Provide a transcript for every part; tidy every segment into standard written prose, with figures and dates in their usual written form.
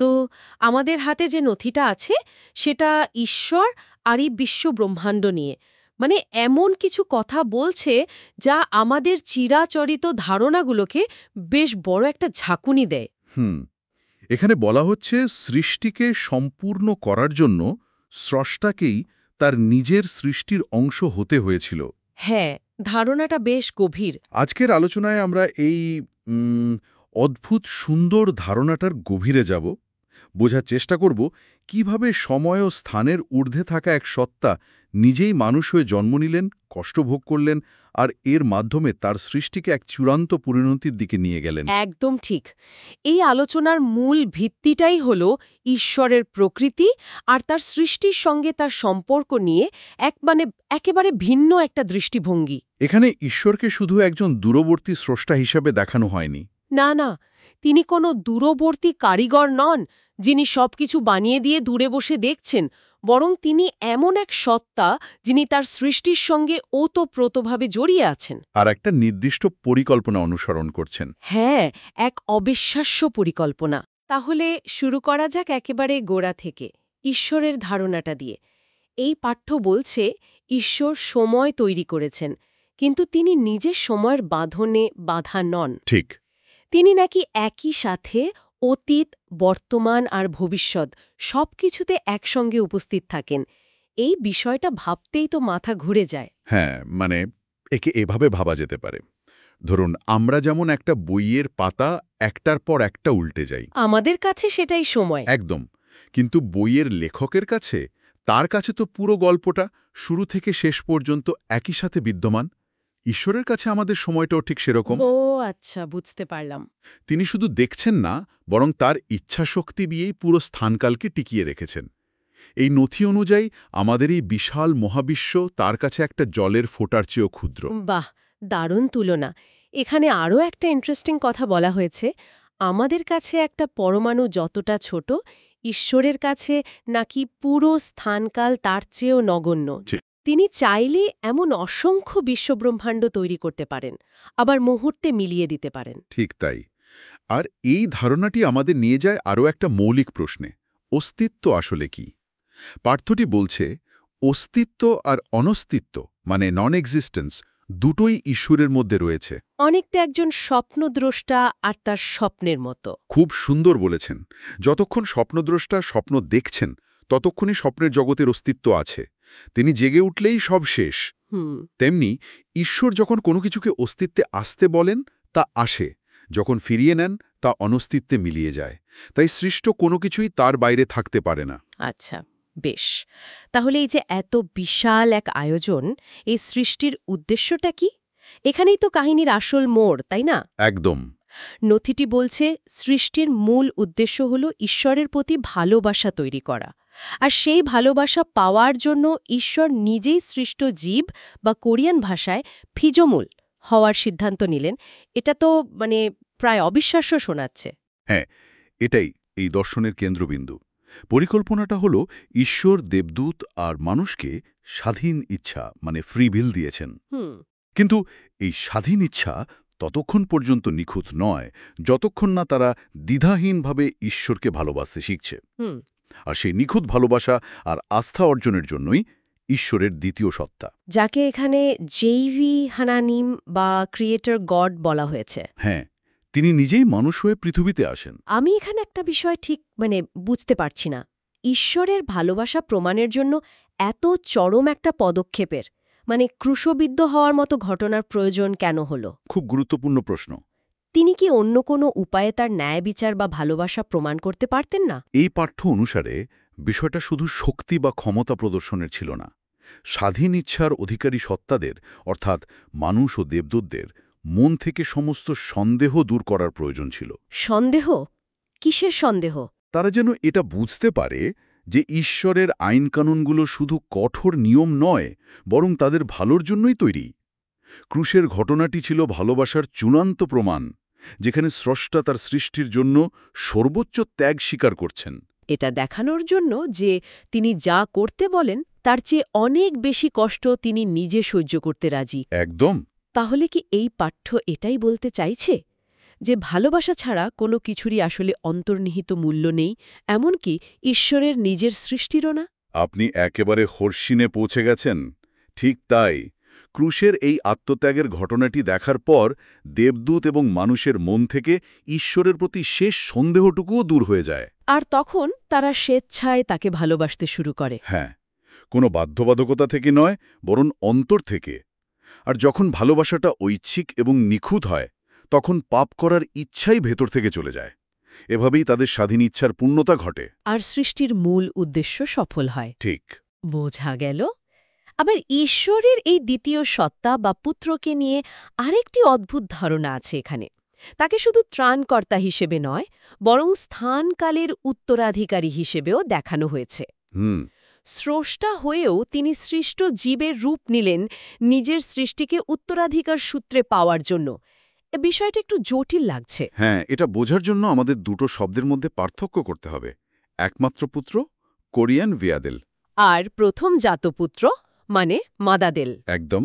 তো আমাদের হাতে যে নথিটা আছে সেটা ঈশ্বর আর এই বিশ্ব ব্রহ্মাণ্ড নিয়ে, মানে এমন কিছু কথা বলছে যা আমাদের চিরাচরিত ধারণাগুলোকে বেশ বড় একটা ঝাঁকুনি দেয়। এখানে বলা হচ্ছে সৃষ্টিকে সম্পূর্ণ করার জন্য স্রষ্টাকেই তার নিজের সৃষ্টির অংশ হতে হয়েছিল। হ্যাঁ, ধারণাটা বেশ গভীর। আজকের আলোচনায় আমরা এই অদ্ভুত সুন্দর ধারণাটার গভীরে যাব, বোঝার চেষ্টা করব কিভাবে সময় ও স্থানের ঊর্ধ্বে থাকা এক সত্তা নিজেই মানুষ হয়ে জন্ম নিলেন, কষ্ট ভোগ করলেন, আর এর মাধ্যমে তার সৃষ্টিকে এক চূড়ান্ত পরিণতির দিকে নিয়ে গেলেন। একদম ঠিক। এই আলোচনার মূল ভিত্তিটাই হল ঈশ্বরের প্রকৃতি আর তার সৃষ্টির সঙ্গে তার সম্পর্ক নিয়ে একেবারে ভিন্ন একটা দৃষ্টিভঙ্গি। এখানে ঈশ্বরকে শুধু একজন দূরবর্তী স্রষ্টা হিসাবে দেখানো হয়নি। না না, তিনি কোনো দূরবর্তী কারিগর নন যিনি সবকিছু বানিয়ে দিয়ে দূরে বসে দেখছেন, বরং তিনি এমন এক সত্তা যিনি তার সৃষ্টির সঙ্গে ওতপ্রোতভাবে জড়িয়ে আছেন আর একটা নির্দিষ্ট পরিকল্পনা অনুসরণ করছেন। হ্যাঁ, এক অবিশ্বাস্য পরিকল্পনা। তাহলে শুরু করা যাক একেবারে গোড়া থেকে, ঈশ্বরের ধারণাটা দিয়ে। এই পাঠ্য বলছে ঈশ্বর সময় তৈরি করেছেন, কিন্তু তিনি নিজের সময়ের বাঁধনে বাধা নন। ঠিক। তিনি নাকি একই সাথে অতীত, বর্তমান আর ভবিষ্যৎ সবকিছুতে একসঙ্গে উপস্থিত থাকেন। এই বিষয়টা ভাবতেই তো মাথা ঘুরে যায়। হ্যাঁ, মানে একে এভাবে ভাবা যেতে পারে। ধরুন, আমরা যেমন একটা বইয়ের পাতা একটার পর একটা উল্টে যাই, আমাদের কাছে সেটাই সময়। একদম। কিন্তু বইয়ের লেখকের কাছে, তার কাছে তো পুরো গল্পটা শুরু থেকে শেষ পর্যন্ত একই সাথে বিদ্যমান। ঈশ্বরের কাছে আমাদের সময়টাও ঠিক সেরকম। ও আচ্ছা, বুঝতে পারলাম। তিনি শুধু দেখছেন না, বরং তার ইচ্ছাশক্তি দিয়েই পুরো স্থানকালকে টিকিয়ে রেখেছেন। এই নথি অনুযায়ী আমাদের এই বিশাল মহাবিশ্ব তার কাছে একটা জলের ফোঁটার চেয়েও ক্ষুদ্র। বাহ, দারুণ তুলনা। এখানে আরও একটা ইন্টারেস্টিং কথা বলা হয়েছে। আমাদের কাছে একটা পরমাণু যতটা ছোট, ঈশ্বরের কাছে নাকি পুরো স্থানকাল তার চেয়েও নগণ্য। ঠিক। তিনি চাইলে এমন অসংখ্য বিশ্বব্রহ্মাণ্ড তৈরি করতে পারেন, আবার মুহূর্তে মিলিয়ে দিতে পারেন। ঠিক তাই। আর এই ধারণাটি আমাদের নিয়ে যায় আরও একটা মৌলিক প্রশ্নে, অস্তিত্ব আসলে কি? পাঠ্যটি বলছে অস্তিত্ব আর অনস্তিত্ব, মানে নন এক্সিস্টেন্স, দুটোই ঈশ্বরের মধ্যে রয়েছে। অনেকটা একজন স্বপ্নদ্রষ্টা আর তার স্বপ্নের মতো। খুব সুন্দর বলেছেন। যতক্ষণ স্বপ্নদ্রষ্টা স্বপ্ন দেখছেন, ততক্ষণই স্বপ্নের জগতের অস্তিত্ব আছে। তিনি জেগে উঠলেই সব শেষ। তেমনি ঈশ্বর যখন কোনো কিছুকে অস্তিত্বে আসতে বলেন, তা আসে। যখন ফিরিয়ে নেন, তা অনস্তিত্বে মিলিয়ে যায়। তাই সৃষ্ট কোনো কিছুই তার বাইরে থাকতে পারে না। আচ্ছা, বেশ। তাহলে এই যে এত বিশাল এক আয়োজন, এই সৃষ্টির উদ্দেশ্যটা কি? এখানেই তো কাহিনীর আসল মোড়, তাই না? একদম। নথিটি বলছে সৃষ্টির মূল উদ্দেশ্য হল ঈশ্বরের প্রতি ভালোবাসা তৈরি করা। আর সেই ভালোবাসা পাওয়ার জন্য ঈশ্বর নিজেই সৃষ্ট জীব, বা কোরিয়ান ভাষায় ফিজোমুল হওয়ার সিদ্ধান্ত নিলেন। এটা তো প্রায় অবিশ্বাস্য শোনাচ্ছে। হ্যাঁ, এটাই এই দর্শনের কেন্দ্রবিন্দু। পরিকল্পনাটা হল ঈশ্বর দেবদূত আর মানুষকে স্বাধীন ইচ্ছা, মানে ফ্রি উইল দিয়েছেন। কিন্তু এই স্বাধীন ইচ্ছা ততক্ষণ পর্যন্ত নিখুঁত নয়, যতক্ষণ না তারা দ্বিধাহীনভাবে ঈশ্বরকে ভালোবাসতে শিখছে। আর সেই নিখুঁত ভালোবাসা আর আস্থা অর্জনের জন্যই ঈশ্বরের দ্বিতীয় সত্তা, যাকে এখানে জেইভি হানানিম বা ক্রিয়েটর গড বলা হয়েছে। হ্যাঁ, তিনি নিজেই মানুষ হয়ে পৃথিবীতে আসেন। আমি এখানে একটা বিষয় ঠিক বুঝতে পারছি না। ঈশ্বরের ভালোবাসা প্রমাণের জন্য এত চরম একটা পদক্ষেপের ক্রুশবিদ্ধ হওয়ার মতো ঘটনার প্রয়োজন কেন হলো? খুব গুরুত্বপূর্ণ প্রশ্ন। তিনি কি অন্য কোনো উপায়ে তার ন্যায় বিচার বা ভালোবাসা প্রমাণ করতে পারতেন না? এই পাঠ্য অনুসারে বিষয়টা শুধু শক্তি বা ক্ষমতা প্রদর্শনের ছিল না। স্বাধীন ইচ্ছার অধিকারী সত্তাদের, অর্থাৎ মানুষ ও দেবদূতদের মন থেকে সমস্ত সন্দেহ দূর করার প্রয়োজন ছিল। সন্দেহ? কিসের সন্দেহ? তারা যেন এটা বুঝতে পারে যে ঈশ্বরের আইনকানুনগুলো শুধু কঠোর নিয়ম নয়, বরং তাদের ভালোর জন্যই তৈরি। ক্রুশের ঘটনাটি ছিল ভালোবাসার চূড়ান্ত প্রমাণ, যেখানে স্রষ্টা তার সৃষ্টির জন্য সর্বোচ্চ ত্যাগ স্বীকার করছেন। এটা দেখানোর জন্য যে তিনি যা করতে বলেন তার চেয়ে অনেক বেশি কষ্ট তিনি নিজে সহ্য করতে রাজি। একদম। তাহলে কি এই পাঠ্য এটাই বলতে চাইছে যে ভালোবাসা ছাড়া কোনো কিছুরই আসলে অন্তর্নিহিত মূল্য নেই, এমনকি ঈশ্বরের নিজের সৃষ্টিরও না? আপনি একেবারে হর্ষিনে পৌঁছে গেছেন। ঠিক তাই। ক্রুশের এই আত্মত্যাগের ঘটনাটি দেখার পর দেবদূত এবং মানুষের মন থেকে ঈশ্বরের প্রতি শেষ সন্দেহটুকুও দূর হয়ে যায়। আর তখন তারা স্বেচ্ছায় তাকে ভালোবাসতে শুরু করে। হ্যাঁ, কোনো বাধ্যবাধকতা থেকে নয়, বরং অন্তর থেকে। আর যখন ভালোবাসাটা ঐচ্ছিক এবং নিখুঁত হয়, তখন পাপ করার ইচ্ছাই ভেতর থেকে চলে যায়। এভাবেই তাদের স্বাধীন ইচ্ছার পূর্ণতা ঘটে। আর সৃষ্টির মূল উদ্দেশ্য সফল হয়। ঠিক। বোঝা গেল। আবার ঈশ্বরের এই দ্বিতীয় সত্তা বা পুত্রকে নিয়ে আরেকটি অদ্ভুত ধারণা আছে এখানে। তাকে শুধু ত্রাণকর্তা হিসেবে নয়, বরং স্থানকালের উত্তরাধিকারী হিসেবেও দেখানো হয়েছে। স্রষ্টা হয়েও তিনি সৃষ্ট জীবের রূপ নিলেন নিজের সৃষ্টিকে উত্তরাধিকার সূত্রে পাওয়ার জন্য। এ বিষয়টা একটু জটিল লাগছে। হ্যাঁ, এটা বোঝার জন্য আমাদের দুটো শব্দের মধ্যে পার্থক্য করতে হবে। একমাত্র পুত্র, কোরিয়ান ভিয়াদেল, আর প্রথম জাতপুত্র মানে মাদাদেল। একদম।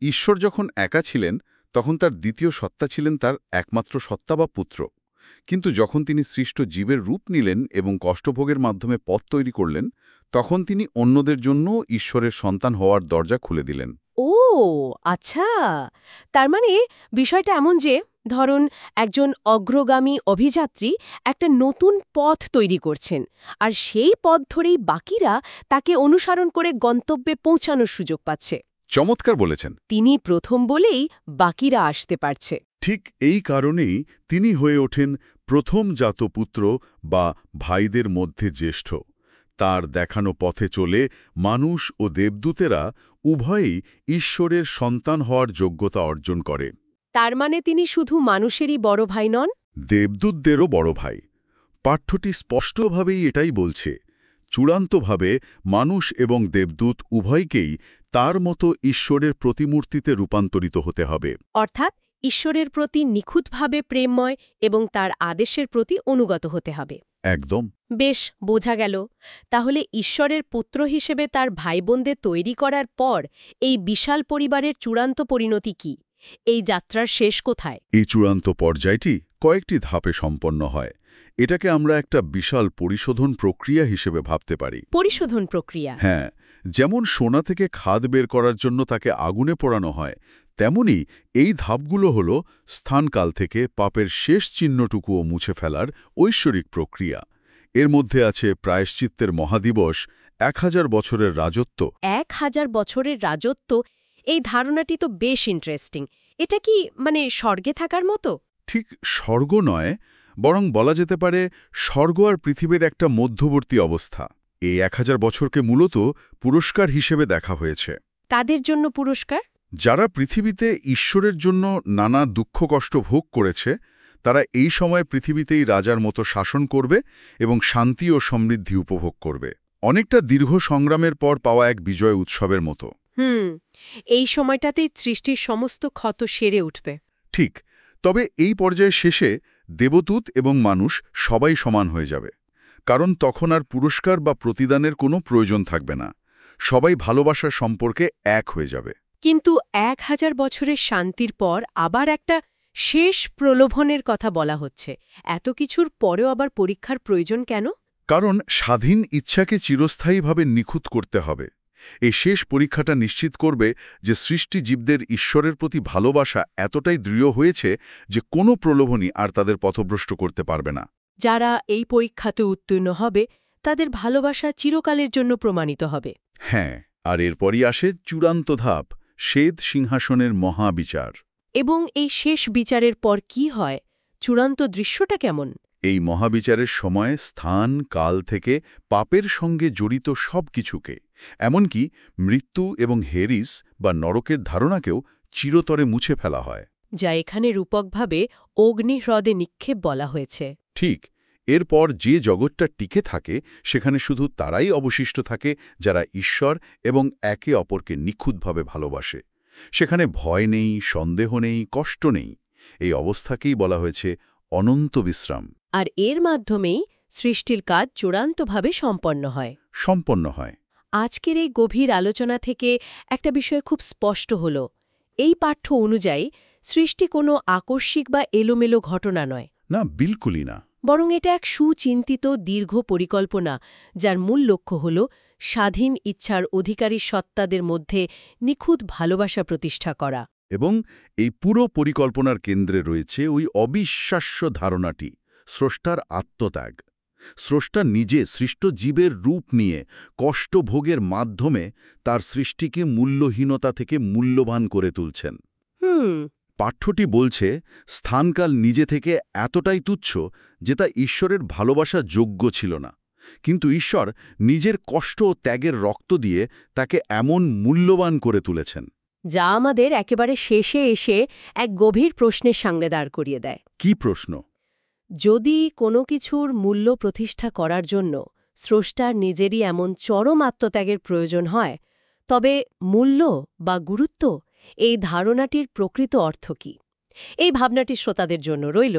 ঈশ্বর যখন একা ছিলেন, তখন তার দ্বিতীয় সত্তা ছিলেন তার একমাত্র সত্তা বা পুত্র। কিন্তু যখন তিনি সৃষ্ট জীবের রূপ নিলেন এবং কষ্টভোগের মাধ্যমে পথ তৈরি করলেন, তখন তিনি অন্যদের জন্য ঈশ্বরের সন্তান হওয়ার দরজা খুলে দিলেন। ও আচ্ছা, তার মানে বিষয়টা এমন যে ধরুন একজন অগ্রগামী অভিযাত্রী একটা নতুন পথ তৈরি করছেন, আর সেই পথ ধরেই বাকিরা তাকে অনুসরণ করে গন্তব্যে পৌঁছানোর সুযোগ পাচ্ছে। চমৎকার বলেছেন। তিনি প্রথম বলেই বাকিরা আসতে পারছে। ঠিক এই কারণেই তিনি হয়ে ওঠেন প্রথম জাত পুত্র বা ভাইদের মধ্যে জ্যেষ্ঠ। তার দেখানো পথে চলে মানুষ ও দেবদূতেরা উভয়েই ঈশ্বরের সন্তান হওয়ার যোগ্যতা অর্জন করে। তার মানে তিনি শুধু মানুষেরই বড় ভাই নন, দেবদূতদেরও বড় ভাই। পাঠ্যটি স্পষ্টভাবেই এটাই বলছে। চূড়ান্তভাবে মানুষ এবং দেবদূত উভয়কেই তার মতো ঈশ্বরের প্রতিমূর্তিতে রূপান্তরিত হতে হবে। অর্থাৎ ঈশ্বরের প্রতি নিখুঁতভাবে প্রেমময় এবং তার আদেশের প্রতি অনুগত হতে হবে। একদম। বেশ, বোঝা গেল। তাহলে ঈশ্বরের পুত্র হিসেবে তার ভাইবোনদের তৈরি করার পর এই বিশাল পরিবারের চূড়ান্ত পরিণতি কি? এই যাত্রার শেষ কোথায়? এই চূড়ান্ত পর্যায়টি কয়েকটি ধাপে সম্পন্ন হয়। এটাকে আমরা একটা বিশাল পরিশোধন প্রক্রিয়া হিসেবে ভাবতে পারি। পরিশোধন প্রক্রিয়া? হ্যাঁ, যেমন সোনা থেকে খাদ বের করার জন্য তাকে আগুনে পোড়ানো হয়, তেমনি এই ধাপগুলো হল স্থানকাল থেকে পাপের শেষ চিহ্নটুকুও মুছে ফেলার ঐশ্বরিক প্রক্রিয়া। এর মধ্যে আছে প্রায়শ্চিত্তের মহাদিবস, 1000 বছরের রাজত্ব। 1000 বছরের রাজত্ব, এই ধারণাটি তো বেশ ইন্টারেস্টিং। এটা কি মানে স্বর্গে থাকার মতো? ঠিক স্বর্গ নয়, বরং বলা যেতে পারে স্বর্গ আর পৃথিবীর একটা মধ্যবর্তী অবস্থা। এই 1000 বছরকে মূলত পুরস্কার হিসেবে দেখা হয়েছে। তাদের জন্য পুরস্কার? যারা পৃথিবীতে ঈশ্বরের জন্য নানা দুঃখ কষ্ট ভোগ করেছে, তারা এই সময় পৃথিবীতেই রাজার মতো শাসন করবে এবং শান্তি ও সমৃদ্ধি উপভোগ করবে। অনেকটা দীর্ঘ সংগ্রামের পর পাওয়া এক বিজয় উৎসবের মতো। এই সময়টাতেই সৃষ্টির সমস্ত ক্ষত সেরে উঠবে। ঠিক। তবে এই পর্যায়ের শেষে দেবদূত এবং মানুষ সবাই সমান হয়ে যাবে। কারণ তখন আর পুরস্কার বা প্রতিদানের কোনো প্রয়োজন থাকবে না। সবাই ভালোবাসার সম্পর্কে এক হয়ে যাবে। কিন্তু 1000 বছরের শান্তির পর আবার একটা শেষ প্রলোভনের কথা বলা হচ্ছে। এত কিছুর পরেও আবার পরীক্ষার প্রয়োজন কেন? কারণ স্বাধীন ইচ্ছাকে চিরস্থায়ীভাবে নিখুঁত করতে হবে। এই শেষ পরীক্ষাটা নিশ্চিত করবে যে সৃষ্টি জীবদের ঈশ্বরের প্রতি ভালোবাসা এতটাই দৃঢ় হয়েছে যে কোনো প্রলোভনই আর তাদের পথভ্রষ্ট করতে পারবে না। যারা এই পরীক্ষাতে উত্তীর্ণ হবে, তাদের ভালোবাসা চিরকালের জন্য প্রমাণিত হবে। হ্যাঁ, আর এরপরই আসে চূড়ান্ত ধাপ, শ্বেত সিংহাসনের মহাবিচার। এবং এই শেষ বিচারের পর কি হয়? চূড়ান্ত দৃশ্যটা কেমন? এই মহাবিচারের সময় স্থান কাল থেকে পাপের সঙ্গে জড়িত সব কিছুকে, এমনকি মৃত্যু এবং হেরিস বা নরকের ধারণাকেও চিরতরে মুছে ফেলা হয়। যা এখানে রূপকভাবে অগ্নিহ্রদে নিক্ষেপ বলা হয়েছে। ঠিক। এরপর যে জগৎটা টিকে থাকে, সেখানে শুধু তারাই অবশিষ্ট থাকে যারা ঈশ্বর এবং একে অপরকে নিখুঁতভাবে ভালোবাসে। সেখানে ভয় নেই, সন্দেহ নেই, কষ্ট নেই। এই অবস্থাকেই বলা হয়েছে অনন্ত বিশ্রাম। আর এর মাধ্যমেই সৃষ্টির কাজ চূড়ান্তভাবে সম্পন্ন হয়। আজকের এই গভীর আলোচনা থেকে একটা বিষয় খুব স্পষ্ট হল। এই পাঠ্য অনুযায়ী সৃষ্টি কোনো আকস্মিক বা এলোমেলো ঘটনা নয়, না, বিলকুলই না। বরং এটা এক সুচিন্তিত দীর্ঘ পরিকল্পনা, যার মূল লক্ষ্য হল স্বাধীন ইচ্ছার অধিকারী সত্তাদের মধ্যে নিখুঁত ভালোবাসা প্রতিষ্ঠা করা। এবং এই পুরো পরিকল্পনার কেন্দ্রে রয়েছে ওই অবিশ্বাস্য ধারণাটি, স্রষ্টার আত্মত্যাগ। স্রষ্টা নিজে সৃষ্ট জীবের রূপ নিয়ে কষ্টভোগের মাধ্যমে তার সৃষ্টিকে মূল্যহীনতা থেকে মূল্যবান করে তুলছেন। পাঠ্যটি বলছে স্থানকাল নিজে থেকে এতটাই তুচ্ছ যে তা ঈশ্বরের ভালোবাসা যোগ্য ছিল না, কিন্তু ঈশ্বর নিজের কষ্ট ও ত্যাগের রক্ত দিয়ে তাকে এমন মূল্যবান করে তুলেছেন। যা আমাদের একেবারে শেষে এসে এক গভীর প্রশ্নের সামনে দাঁড় করিয়ে দেয়। কি প্রশ্ন? যদি কোনো কিছুর মূল্য প্রতিষ্ঠা করার জন্য স্রষ্টার নিজেরই এমন চরম আত্মত্যাগের প্রয়োজন হয়, তবে মূল্য বা গুরুত্ব, এই ধারণাটির প্রকৃত অর্থ কী? এই ভাবনাটি শ্রোতাদের জন্য রইল।